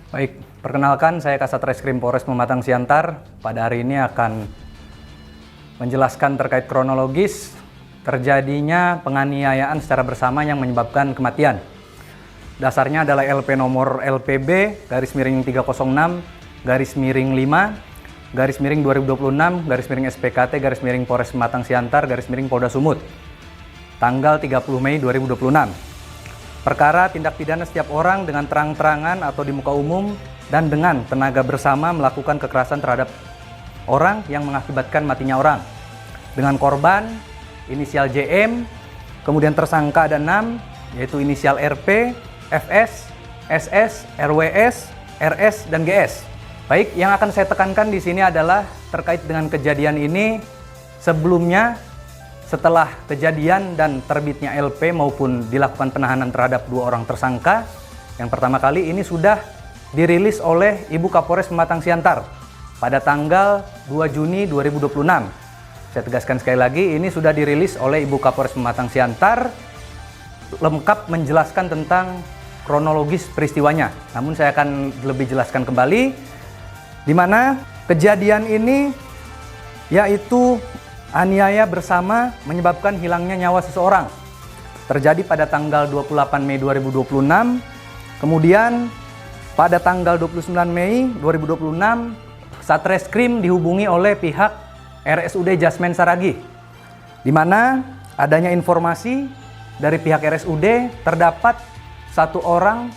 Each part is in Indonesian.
Baik, perkenalkan saya Kasat Reskrim Polres Pematang Siantar. Pada hari ini akan menjelaskan terkait kronologis terjadinya penganiayaan secara bersama yang menyebabkan kematian. Dasarnya adalah LP nomor LPB /5/2026 SPKT Polres Pematang Siantar Polda Sumut tanggal 30 Mei 2026. Perkara tindak pidana setiap orang dengan terang-terangan atau di muka umum dan dengan tenaga bersama melakukan kekerasan terhadap orang yang mengakibatkan matinya orang. Dengan korban inisial JM, kemudian tersangka ada 6, yaitu inisial RP, FS, SS, RWS, RS, dan GS. Baik, yang akan saya tekankan di sini adalah terkait dengan kejadian ini sebelumnya. Setelah kejadian dan terbitnya LP maupun dilakukan penahanan terhadap 2 orang tersangka, yang pertama kali ini sudah dirilis oleh Ibu Kapolres Pematang Siantar pada tanggal 2 Juni 2026. Saya tegaskan sekali lagi, ini sudah dirilis oleh Ibu Kapolres Pematang Siantar, lengkap menjelaskan tentang kronologis peristiwanya. Namun saya akan lebih jelaskan kembali, di mana kejadian ini yaitu aniaya bersama menyebabkan hilangnya nyawa seseorang. Terjadi pada tanggal 28 Mei 2026. Kemudian pada tanggal 29 Mei 2026, Satreskrim dihubungi oleh pihak RSUD Jasmen Saragih, di mana adanya informasi dari pihak RSUD terdapat 1 orang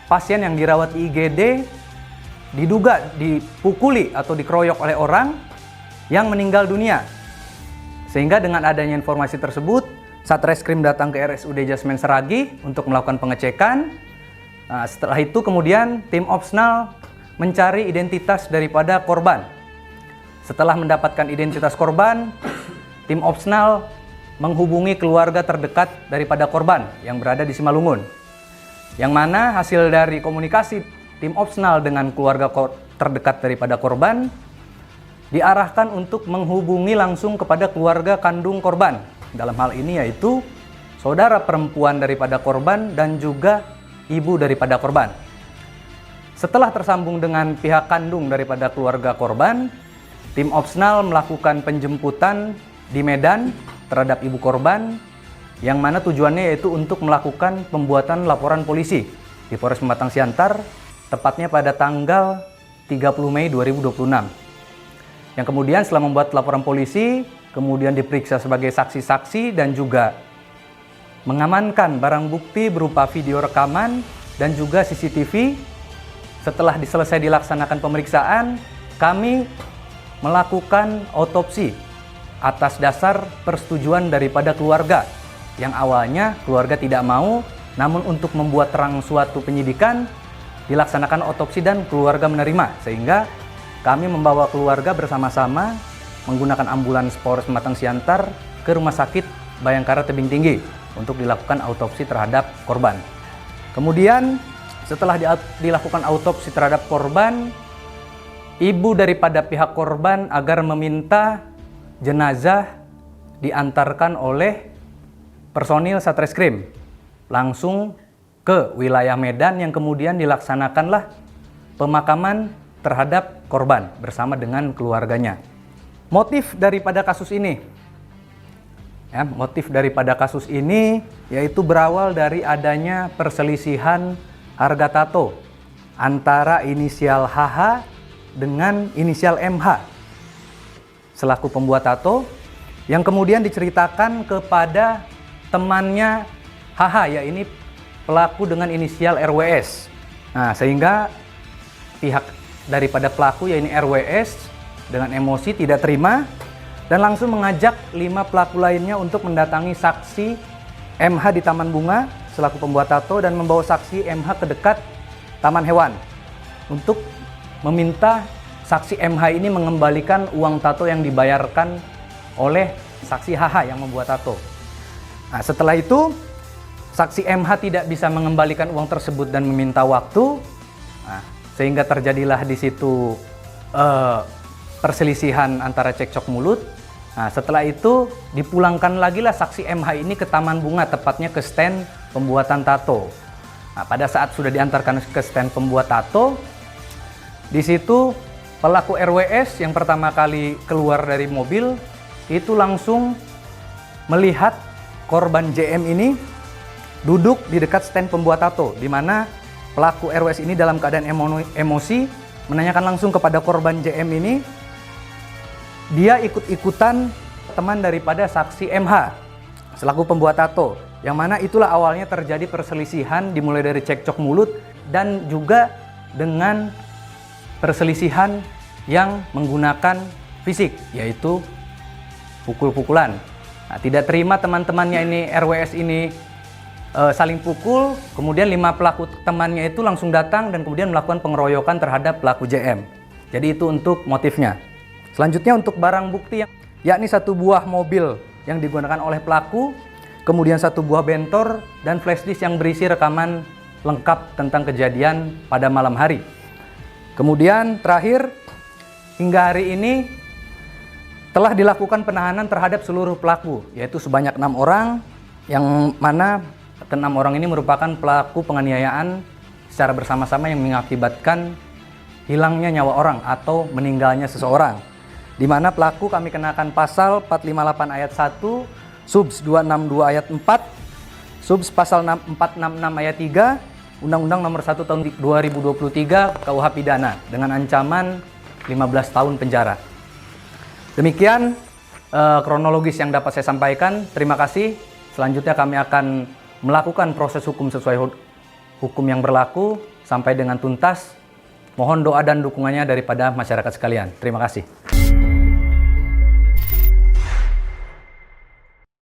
pasien yang dirawat di IGD diduga dipukuli atau dikeroyok oleh orang yang meninggal dunia. Sehingga dengan adanya informasi tersebut, Satreskrim datang ke RSUD Jasmen Saragih untuk melakukan pengecekan. Nah, setelah itu kemudian tim Opsnal mencari identitas daripada korban. Setelah mendapatkan identitas korban, tim Opsnal menghubungi keluarga terdekat daripada korban yang berada di Simalungun. Yang mana hasil dari komunikasi tim Opsnal dengan keluarga terdekat daripada korban diarahkan untuk menghubungi langsung kepada keluarga kandung korban. Dalam hal ini yaitu saudara perempuan daripada korban dan juga ibu daripada korban. Setelah tersambung dengan pihak kandung daripada keluarga korban, tim Opsnal melakukan penjemputan di Medan terhadap ibu korban, yang mana tujuannya yaitu untuk melakukan pembuatan laporan polisi di Polres Pematang Siantar, tepatnya pada tanggal 30 Mei 2026. Yang kemudian setelah membuat laporan polisi, kemudian diperiksa sebagai saksi-saksi dan juga mengamankan barang bukti berupa video rekaman dan juga CCTV. Setelah selesai dilaksanakan pemeriksaan, kami melakukan otopsi atas dasar persetujuan daripada keluarga. Yang awalnya keluarga tidak mau, namun untuk membuat terang suatu penyidikan, dilaksanakan otopsi dan keluarga menerima, sehingga kami membawa keluarga bersama-sama menggunakan ambulans Polres Pematang Siantar ke Rumah Sakit Bayangkara Tebing Tinggi untuk dilakukan autopsi terhadap korban. Kemudian setelah dilakukan autopsi terhadap korban, ibu daripada pihak korban agar meminta jenazah diantarkan oleh personil Satreskrim langsung ke wilayah Medan, yang kemudian dilaksanakanlah pemakaman terhadap korban bersama dengan keluarganya. Motif daripada kasus ini, yaitu berawal dari adanya perselisihan harga tato antara inisial HH dengan inisial MH selaku pembuat tato, yang kemudian diceritakan kepada temannya HH, ya ini pelaku dengan inisial RWS. Nah, sehingga pihak daripada pelaku, yaitu RWS, dengan emosi tidak terima dan langsung mengajak 5 pelaku lainnya untuk mendatangi saksi MH di Taman Bunga selaku pembuat tato dan membawa saksi MH ke dekat Taman Hewan untuk meminta saksi MH ini mengembalikan uang tato yang dibayarkan oleh saksi HH yang membuat tato. Nah, setelah itu saksi MH tidak bisa mengembalikan uang tersebut dan meminta waktu. Nah, sehingga terjadilah di situ perselisihan antara cekcok mulut. Nah, setelah itu dipulangkan lagi lah saksi MH ini ke Taman Bunga, tepatnya ke stand pembuatan tato. Nah, pada saat sudah diantarkan ke stand pembuat tato, di situ pelaku RWS yang pertama kali keluar dari mobil itu langsung melihat korban JM ini duduk di dekat stand pembuat tato, di mana pelaku RWS ini dalam keadaan emosi menanyakan langsung kepada korban JM ini. Dia ikut-ikutan teman daripada saksi MH selaku pembuat tato, yang mana itulah awalnya terjadi perselisihan dimulai dari cekcok mulut dan juga dengan perselisihan yang menggunakan fisik, yaitu pukul-pukulan. Nah, tidak terima teman-temannya ini RWS ini saling pukul, kemudian 5 pelaku temannya itu langsung datang dan kemudian melakukan pengeroyokan terhadap pelaku JM. Jadi itu untuk motifnya. Selanjutnya untuk barang bukti yakni 1 buah mobil yang digunakan oleh pelaku, kemudian 1 buah bentor dan flash disk yang berisi rekaman lengkap tentang kejadian pada malam hari. Kemudian terakhir, hingga hari ini telah dilakukan penahanan terhadap seluruh pelaku, yaitu sebanyak 6 orang, yang mana ke-6 orang ini merupakan pelaku penganiayaan secara bersama-sama yang mengakibatkan hilangnya nyawa orang atau meninggalnya seseorang. Di mana pelaku kami kenakan pasal 458 ayat 1, subs 262 ayat 4, subs pasal 466 ayat 3, Undang-Undang Nomor 1 Tahun 2023 KUH Pidana dengan ancaman 15 tahun penjara. Demikian kronologis yang dapat saya sampaikan. Terima kasih. Selanjutnya kami akan melakukan proses hukum sesuai hukum yang berlaku sampai dengan tuntas. Mohon doa dan dukungannya daripada masyarakat sekalian. Terima kasih.